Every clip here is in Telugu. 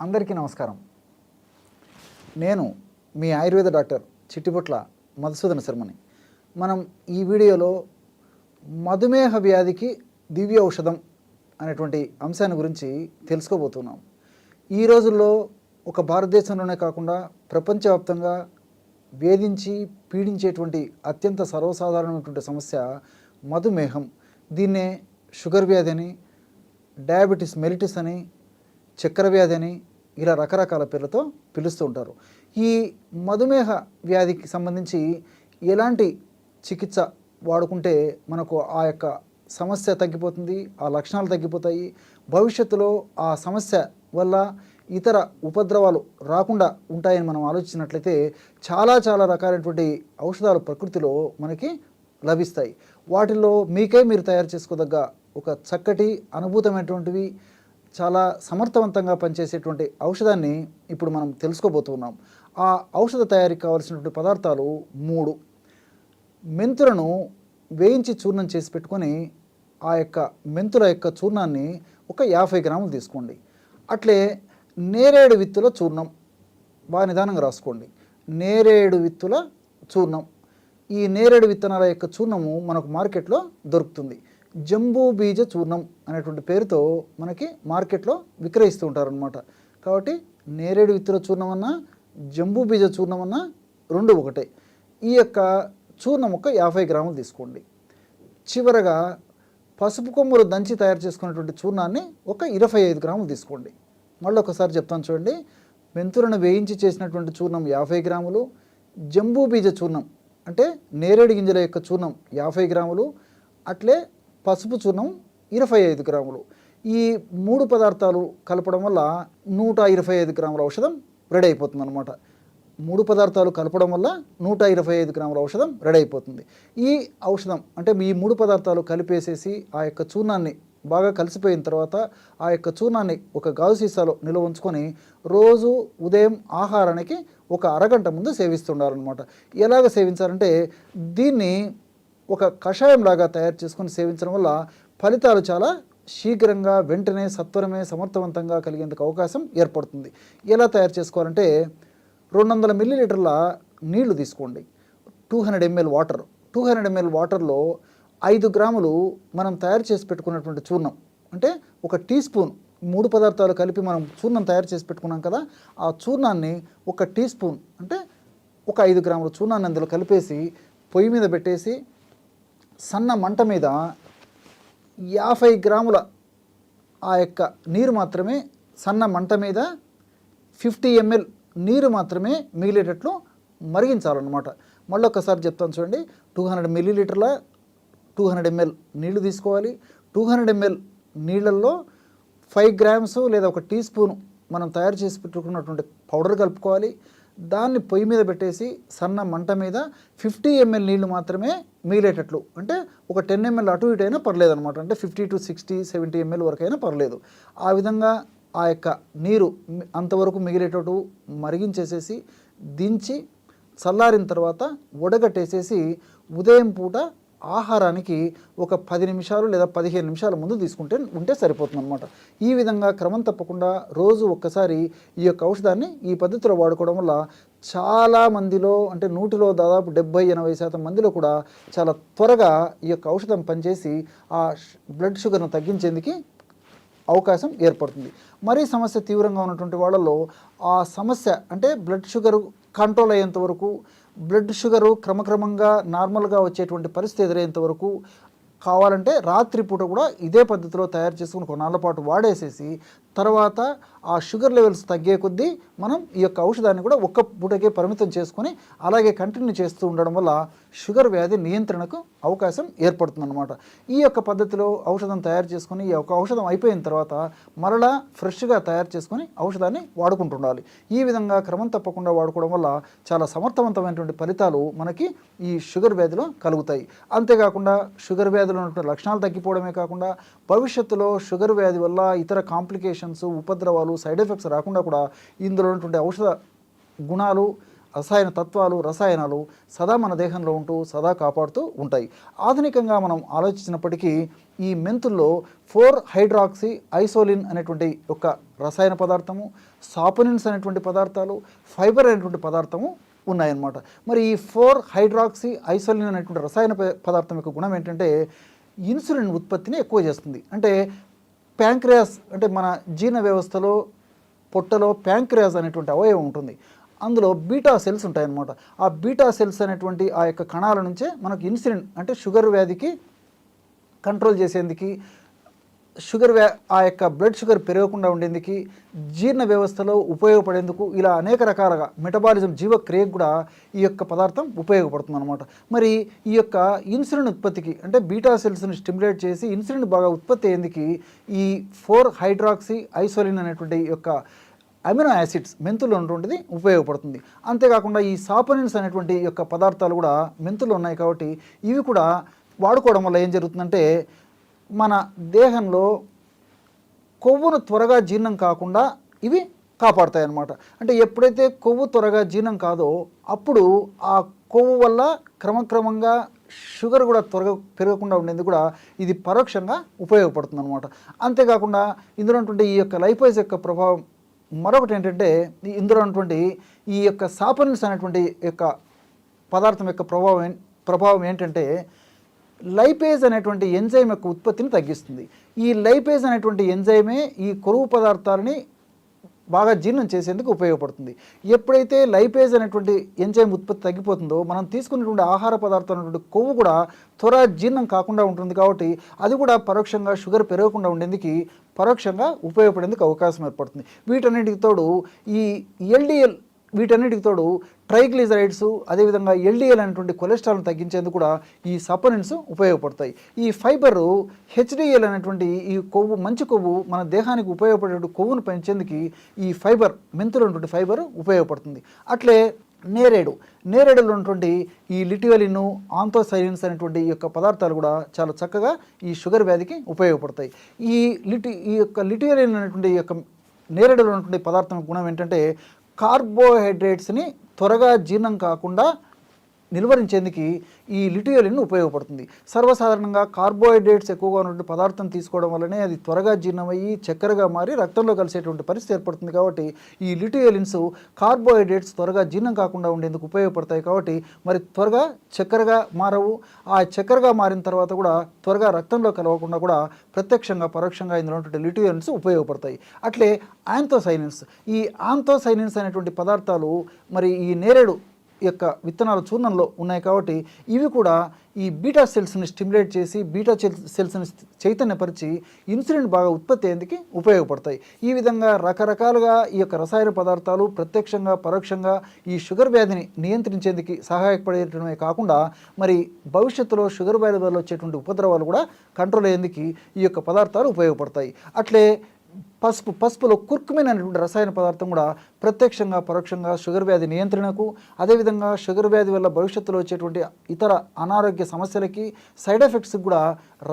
అందరికీ నమస్కారం. నేను మీ ఆయుర్వేద డాక్టర్ చిట్టిపుట్ల మధుసూదన శర్మని. మనం ఈ వీడియోలో మధుమేహ వ్యాధికి దివ్య ఔషధం అనేటువంటి అంశాన్ని గురించి తెలుసుకోబోతున్నాం. ఈ రోజుల్లో ఒక భారతదేశంలోనే కాకుండా ప్రపంచవ్యాప్తంగా వేధించి పీడించేటువంటి అత్యంత సర్వసాధారణమైనటువంటి సమస్య మధుమేహం. దీన్నే షుగర్ వ్యాధి అని, డయాబెటీస్ మెలిటిస్ అని, చక్కెర వ్యాధి అని ఇలా రకరకాల పేర్లతో పిలుస్తూ ఉంటారు. ఈ మధుమేహ వ్యాధికి సంబంధించి ఎలాంటి చికిత్స వాడుకుంటే మనకు ఆ యొక్క సమస్య తగ్గిపోతుంది, ఆ లక్షణాలు తగ్గిపోతాయి, భవిష్యత్తులో ఆ సమస్య వల్ల ఇతర ఉపద్రవాలు రాకుండా ఉంటాయని మనం ఆలోచించినట్లయితే చాలా రకాలైనటువంటి ఔషధాలు ప్రకృతిలో మనకి లభిస్తాయి. వాటిల్లో మీకే మీరు తయారు చేసుకోదగ్గ ఒక చక్కటి అనుభూతమైనటువంటివి చాలా సమర్థవంతంగా పనిచేసేటువంటి ఔషధాన్ని ఇప్పుడు మనం తెలుసుకోబోతున్నాం. ఆ ఔషధ తయారీకి కావాల్సినటువంటి పదార్థాలు 3. మెంతులను వేయించి చూర్ణం చేసి పెట్టుకొని ఆ యొక్క మెంతుల యొక్క చూర్ణాన్ని ఒక 50 గ్రాములు తీసుకోండి. అట్లే నేరేడు విత్తుల చూర్ణం బాగా నిదానంగా రాసుకోండి. నేరేడు విత్తుల చూర్ణం. ఈ నేరేడు విత్తనాల యొక్క చూర్ణము మనకు మార్కెట్లో దొరుకుతుంది. జంబూ బీజ చూర్ణం అనేటువంటి పేరుతో మనకి మార్కెట్లో విక్రయిస్తూ ఉంటారనమాట. కాబట్టి నేరేడు విత్తుల చూర్ణం అన్నా జంబూ బీజ చూర్ణం అన్నా రెండు ఒకటే. ఈ యొక్క చూర్ణం ఒక 50 గ్రాములు తీసుకోండి. చివరగా పసుపు కొమ్ములు దంచి తయారు చేసుకున్నటువంటి చూర్ణాన్ని ఒక 25 గ్రాములు తీసుకోండి. మళ్ళీ ఒకసారి చెప్తాను చూడండి. మెంతులను వేయించి చేసినటువంటి చూర్ణం 50 గ్రాములు, జంబూ బీజ చూర్ణం అంటే నేరేడు గింజల యొక్క చూర్ణం 50 గ్రాములు, అట్లే పసుపు చూర్ణం 25 గ్రాములు. ఈ 3 పదార్థాలు కలపడం వల్ల 125 గ్రాముల ఔషధం రెడీ అయిపోతుంది అనమాట. 3 పదార్థాలు కలపడం వల్ల 125 గ్రాముల ఔషధం రెడీ అయిపోతుంది. ఈ ఔషధం అంటే ఈ 3 పదార్థాలు కలిపేసేసి ఆ యొక్క చూర్ణాన్ని బాగా కలిసిపోయిన తర్వాత ఆ యొక్క చూర్ణాన్ని ఒక గాజు సీసాలో నిల్వ ఉంచుకొని రోజు ఉదయం ఆహారానికి ఒక అరగంట ముందు సేవిస్తుండాలన్నమాట. ఎలాగ సేవించాలంటే దీన్ని ఒక కషాయం లాగా తయారు చేసుకొని సేవించడం వల్ల ఫలితాలు చాలా శీఘ్రంగా వెంటనే సత్వరమే సమర్థవంతంగా కలిగేందుకు అవకాశం ఏర్పడుతుంది. ఎలా తయారు చేసుకోవాలంటే 200 మిల్లీలీటర్ల నీళ్లు తీసుకోండి. 200 ml వాటర్. 200 ml వాటర్లో 5 గ్రాములు మనం తయారు చేసి పెట్టుకున్నటువంటి చూర్ణం అంటే ఒక టీ స్పూన్, 3 పదార్థాలు కలిపి మనం చూర్ణం తయారు చేసి పెట్టుకున్నాం కదా, ఆ చూర్ణాన్ని ఒక టీ స్పూన్ అంటే ఒక 5 గ్రాముల చూర్ణాన్ని అందులో కలిపేసి పొయ్యి మీద పెట్టేసి సన్న మంట మీద 50 గ్రాముల ఆ యొక్క నీరు మాత్రమే, సన్న మంట మీద 50 ml నీరు మాత్రమే మిగిలేటట్లు మరిగించాలన్నమాట. మళ్ళీ ఒకసారి చెప్తాను చూడండి. 200 మిల్లీలీటర్ల 200 ml నీళ్లు తీసుకోవాలి. 200 ml నీళ్ళల్లో 5 గ్రామ్స్ లేదా ఒక టీ స్పూను మనం తయారు చేసి పెట్టుకున్నటువంటి పౌడర్ కలుపుకోవాలి. దాన్ని పొయ్యి మీద పెట్టేసి సన్న మంట మీద 50 ml నీళ్లు మాత్రమే మిగిలేటట్లు, అంటే ఒక 10 ml అటు ఇటు అయినా పర్లేదు అనమాట. అంటే 50 to 60, 70 ml వరకు అయినా పర్లేదు. ఆ విధంగా ఆ యొక్క నీరు అంతవరకు మిగిలేటట్టు మరిగించేసేసి దించి చల్లారిన తర్వాత వడగట్టేసేసి ఉదయం పూట ఆహారానికి ఒక 10 నిమిషాలు లేదా 15 నిమిషాల ముందు ఉంటే సరిపోతుంది అనమాట. ఈ విధంగా క్రమం తప్పకుండా రోజు ఒక్కసారి ఈ యొక్క ఔషధాన్ని ఈ పద్ధతిలో వాడుకోవడం వల్ల చాలా మందిలో అంటే 100లో దాదాపు 70-80% మందిలో కూడా చాలా త్వరగా ఈ యొక్క ఔషధం పనిచేసి ఆ బ్లడ్ షుగర్ను తగ్గించేందుకు అవకాశం ఏర్పడుతుంది. మరీ సమస్య తీవ్రంగా ఉన్నటువంటి వాళ్ళలో ఆ సమస్య అంటే బ్లడ్ షుగర్ కంట్రోల్ అయ్యేంత వరకు, బ్లడ్ షుగరు క్రమక్రమంగా నార్మల్గా వచ్చేటువంటి పరిస్థితి ఎదురయ్యేంత వరకు కావాలంటే రాత్రిపూట కూడా ఇదే పద్ధతిలో తయారు చేసుకుని కొన్నాళ్ళ పాటు వాడేసేసి తర్వాత ఆ షుగర్ లెవెల్స్ తగ్గే కొద్దీ మనం ఈ యొక్క ఔషధాన్ని కూడా ఒక్క పూటకే పరిమితం చేసుకొని అలాగే కంటిన్యూ చేస్తూ ఉండడం వల్ల షుగర్ వ్యాధి నియంత్రణకు అవకాశం ఏర్పడుతుందన్నమాట. ఈ యొక్క పద్ధతిలో ఔషధం తయారు చేసుకొని ఈ యొక్క ఔషధం అయిపోయిన తర్వాత మరలా ఫ్రెష్గా తయారు చేసుకొని ఔషధాన్ని వాడుకుంటుండాలి. ఈ విధంగా క్రమం తప్పకుండా వాడుకోవడం వల్ల చాలా సమర్థవంతమైనటువంటి ఫలితాలు మనకి ఈ షుగర్ వ్యాధిలో కలుగుతాయి. అంతేకాకుండా షుగర్ వ్యాధిలో ఉన్నటువంటి లక్షణాలు తగ్గిపోవడమే కాకుండా భవిష్యత్తులో షుగర్ వ్యాధి వల్ల ఇతర కాంప్లికేషన్స్, ఉపద్రవాలు, సైడ్ ఎఫెక్ట్స్ రాకుండా కూడా ఇందులో ఉన్నటువంటి ఔషధ గుణాలు, రసాయన తత్వాలు, రసాయనాలు సదా మన దేహంలో ఉంటూ సదా కాపాడుతూ ఉంటాయి. ఆధునికంగా మనం ఆలోచించినప్పటికీ ఈ మెంతుల్లో 4-హైడ్రాక్సీ ఐసోలిన్ అనేటువంటి ఒక రసాయన పదార్థము, సాపనిన్స్ అనేటువంటి పదార్థాలు, ఫైబర్ అనేటువంటి పదార్థము ఉన్నాయన్నమాట. మరి ఈ 4 హైడ్రాక్సీ ఐసోలిన్ అనేటువంటి రసాయన పదార్థం యొక్క గుణం ఏంటంటే ఇన్సులిన్ ఉత్పత్తిని ఎక్కువ చేస్తుంది. అంటే ప్యాంక్రియాస్ అంటే మన జీర్ణ వ్యవస్థలో పొట్టలో ప్యాంక్రియాస్ అనేటువంటి అవయవం ఉంటుంది. అందులో బీటా సెల్స్ ఉంటాయన్నమాట. ఆ బీటా సెల్స్ అనేటువంటి ఆ యొక్క కణాల నుంచే మనకు ఇన్సులిన్ అంటే షుగర్ వ్యాధికి కంట్రోల్ చేసేందుకు, ఆ యొక్క బ్లడ్ షుగర్ పెరగకుండా ఉండేందుకు, జీర్ణ వ్యవస్థలో ఉపయోగపడేందుకు, ఇలా అనేక రకాలుగా మెటబాలిజం జీవక్రియకు కూడా ఈ యొక్క పదార్థం ఉపయోగపడుతుంది అనమాట. మరి ఈ యొక్క ఇన్సులిన్ ఉత్పత్తికి అంటే బీటా సెల్స్ని స్టిమ్యులేట్ చేసి ఇన్సులిన్ బాగా ఉత్పత్తి అయ్యేందుకు ఈ 4 హైడ్రాక్సీ ఐసోలిన్ అనేటువంటి యొక్క అమినో యాసిడ్స్ మెంతుల్లో ఉన్నటువంటిది ఉపయోగపడుతుంది. అంతేకాకుండా ఈ సాపనిన్స్ అనేటువంటి యొక్క పదార్థాలు కూడా మెంతుల్లో ఉన్నాయి కాబట్టి ఇవి కూడా వాడుకోవడం వల్ల ఏం జరుగుతుందంటే మన దేహంలో కొవ్వును త్వరగా జీర్ణం కాకుండా ఇవి కాపాడుతాయి అన్నమాట. అంటే ఎప్పుడైతే కొవ్వు త్వరగా జీర్ణం కాదో అప్పుడు ఆ కొవ్వు వల్ల క్రమక్రమంగా షుగర్ కూడా త్వరగా పెరగకుండా ఉండేందుకు కూడా ఇది పరోక్షంగా ఉపయోగపడుతుంది అనమాట. అంతేకాకుండా ఇందులో ఉన్నటువంటి ఈ యొక్క లైపేజ్ యొక్క ప్రభావం మరొకటి ఏంటంటే ఇందులో ఉన్నటువంటి ఈ యొక్క సాపనిన్స్ అనేటువంటి యొక్క పదార్థం యొక్క ప్రభావం ఏంటంటే లైపేజ్ అనేటువంటి ఎంజైమ్ యొక్క ఉత్పత్తిని తగ్గిస్తుంది. ఈ లైపేజ్ అనేటువంటి ఎంజైమే ఈ కొవ్వు పదార్థాలని బాగా జీర్ణం చేసేందుకు ఉపయోగపడుతుంది. ఎప్పుడైతే లైపేజ్ అనేటువంటి ఎంజైమ్ ఉత్పత్తి తగ్గిపోతుందో మనం తీసుకున్నటువంటి ఆహార పదార్థాలు అనేటువంటి కొవ్వు కూడా త్వరగా జీర్ణం కాకుండా ఉంటుంది. కాబట్టి అది కూడా పరోక్షంగా షుగర్ పెరగకుండా ఉండేందుకు పరోక్షంగా ఉపయోగపడేందుకు అవకాశం ఏర్పడుతుంది. వీటన్నిటికి తోడు ఈ ఎల్డిఎల్ వీటన్నిటికి తోడు ట్రైగ్లిజరైడ్స్ అదేవిధంగా ఎల్డిఎల్ అనేటువంటి కొలెస్ట్రాల్ని తగ్గించేందుకు కూడా ఈ సప్లిమెంట్స్ ఉపయోగపడతాయి. ఈ ఫైబరు హెచ్డిఎల్ అనేటువంటి ఈ కొవ్వు మంచి కొవ్వు మన దేహానికి ఉపయోగపడే కొవ్వును పెంచేందుకు ఈ ఫైబర్ మెంతులు ఉన్నటువంటి ఫైబర్ ఉపయోగపడుతుంది. అట్లే నేరేడులో ఉన్నటువంటి ఈ లిటియోలిన్, ఆంథోసైనిన్స్ అనేటువంటి ఈ యొక్క పదార్థాలు కూడా చాలా చక్కగా ఈ షుగర్ వ్యాధికి ఉపయోగపడతాయి. ఈ యొక్క లిటియోలిన్ అనేటువంటి ఈ యొక్క నేరేడులో ఉన్నటువంటి పదార్థం గుణం ఏంటంటే కార్బోహైడ్రేట్స్ని త్వరగా జీర్ణం కాకుండా నిలువరించేందుకు ఈ లిటియోలిన్ ఉపయోగపడుతుంది. సర్వసాధారణంగా కార్బోహైడ్రేట్స్ ఎక్కువగా ఉన్నటువంటి పదార్థం తీసుకోవడం వల్లనే అది త్వరగా జీర్ణమయ్యి చక్కెరగా మారి రక్తంలో కలిసేటువంటి పరిస్థితి ఏర్పడుతుంది. కాబట్టి ఈ లిటియోలిన్స్ కార్బోహైడ్రేట్స్ త్వరగా జీర్ణం కాకుండా ఉండేందుకు ఉపయోగపడతాయి. కాబట్టి మరి త్వరగా చక్కెరగా మారవు. ఆ చక్కెరగా మారిన తర్వాత కూడా త్వరగా రక్తంలో కలవకుండా కూడా ప్రత్యక్షంగా పరోక్షంగా ఇందులో ఉన్నటువంటి లిటియోలిన్స్ ఉపయోగపడతాయి. అట్లే ఆంథోసైనిన్స్, ఈ ఆంథోసైనిన్స్ అనేటువంటి పదార్థాలు మరి ఈ నేరేడు యొక్క విత్తనాల చూర్ణంలో ఉన్నాయి. కాబట్టి ఇవి కూడా ఈ బీటా సెల్స్ని స్టిమ్యులేట్ చేసి బీటా సెల్స్ని చైతన్యపరిచి ఇన్సులిన్ బాగా ఉత్పత్తి అయ్యేందుకు ఉపయోగపడతాయి. ఈ విధంగా రకరకాలుగా ఈ యొక్క రసాయన పదార్థాలు ప్రత్యక్షంగా పరోక్షంగా ఈ షుగర్ వ్యాధిని నియంత్రించేందుకు సహాయపడేయడమే కాకుండా మరి భవిష్యత్తులో షుగర్ వ్యాధి వల్ల వచ్చేటువంటి ఉపద్రవాలు కూడా కంట్రోల్ అయ్యేందుకు ఈ యొక్క పదార్థాలు ఉపయోగపడతాయి. అట్లే పసుపులో కుర్కుమిన్ అనేటువంటి రసాయన పదార్థం కూడా ప్రత్యక్షంగా పరోక్షంగా షుగర్ వ్యాధి నియంత్రణకు, అదేవిధంగా షుగర్ వ్యాధి వల్ల భవిష్యత్తులో వచ్చేటువంటి ఇతర అనారోగ్య సమస్యలకి సైడ్ ఎఫెక్ట్స్కి కూడా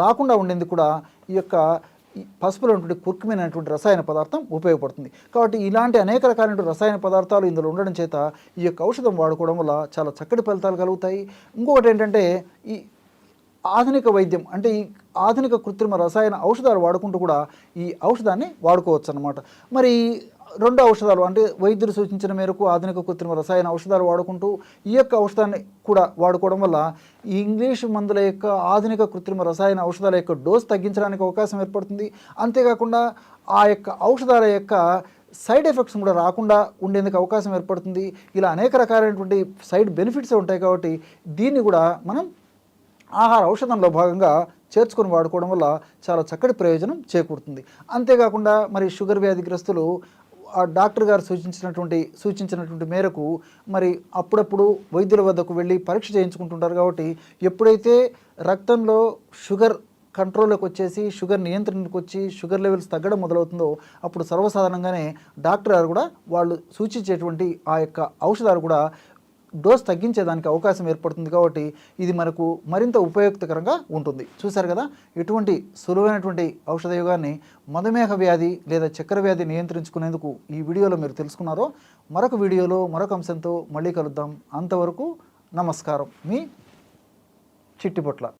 రాకుండా ఉండేందుకు కూడా ఈ యొక్క పసుపులో ఉన్నటువంటి కుర్కుమిన్ అనేటువంటి రసాయన పదార్థం ఉపయోగపడుతుంది. కాబట్టి ఇలాంటి అనేక రకాలైన రసాయన పదార్థాలు ఇందులో ఉండడం చేత ఈ యొక్క ఔషధం వాడుకోవడం వల్ల చాలా చక్కటి ఫలితాలు కలుగుతాయి. ఇంకొకటి ఏంటంటే ఈ ఆధునిక వైద్యం అంటే ఈ ఆధునిక కృత్రిమ రసాయన ఔషధాలు వాడుకుంటూ కూడా ఈ ఔషధాన్ని వాడుకోవచ్చు అన్నమాట. మరి రెండు ఔషధాలు అంటే వైద్యులు సూచించిన మేరకు ఆధునిక కృత్రిమ రసాయన ఔషధాలు వాడుకుంటూ ఈ యొక్క ఔషధాన్ని కూడా వాడుకోవడం వల్ల ఈ ఇంగ్లీష్ మందుల యొక్క ఆధునిక కృత్రిమ రసాయన ఔషధాల యొక్క డోస్ తగ్గించడానికి అవకాశం ఏర్పడుతుంది. అంతేకాకుండా ఆ యొక్క ఔషధాల యొక్క సైడ్ ఎఫెక్ట్స్ కూడా రాకుండా ఉండేందుకు అవకాశం ఏర్పడుతుంది. ఇలా అనేక రకాలైనటువంటి సైడ్ బెనిఫిట్స్ ఉంటాయి. కాబట్టి దీన్ని కూడా మనం ఆహార ఔషధంలో భాగంగా చేర్చుకొని వాడుకోవడం వల్ల చాలా చక్కటి ప్రయోజనం చేకూరుతుంది. అంతేకాకుండా మరి షుగర్ వ్యాధిగ్రస్తులు ఆ డాక్టర్ గారు సూచించినటువంటి మేరకు మరి అప్పుడప్పుడు వైద్యుల వద్దకు వెళ్ళి పరీక్ష చేయించుకుంటుంటారు. కాబట్టి ఎప్పుడైతే రక్తంలో షుగర్ కంట్రోల్లోకి వచ్చేసి షుగర్ నియంత్రణకు వచ్చి షుగర్ లెవెల్స్ తగ్గడం మొదలవుతుందో అప్పుడు సర్వసాధారణంగానే డాక్టర్ గారు కూడా వాళ్ళు సూచించేటువంటి ఆ యొక్క ఔషధాలు కూడా డోస్ తగ్గించేదానికి అవకాశం ఏర్పడుతుంది. కాబట్టి ఇది మనకు మరింత ఉపయుక్తకరంగా ఉంటుంది. చూశారు కదా, ఎటువంటి సులువైనటువంటి ఔషధ యుగాన్ని మధుమేహ వ్యాధి లేదా చక్కెర వ్యాధి నియంత్రించుకునేందుకు ఈ వీడియోలో మీరు తెలుసుకున్నారో. మరొక వీడియోలో మరొక అంశంతో మళ్ళీ కలుద్దాం. అంతవరకు నమస్కారం. మీ చిట్టిపొట్ల.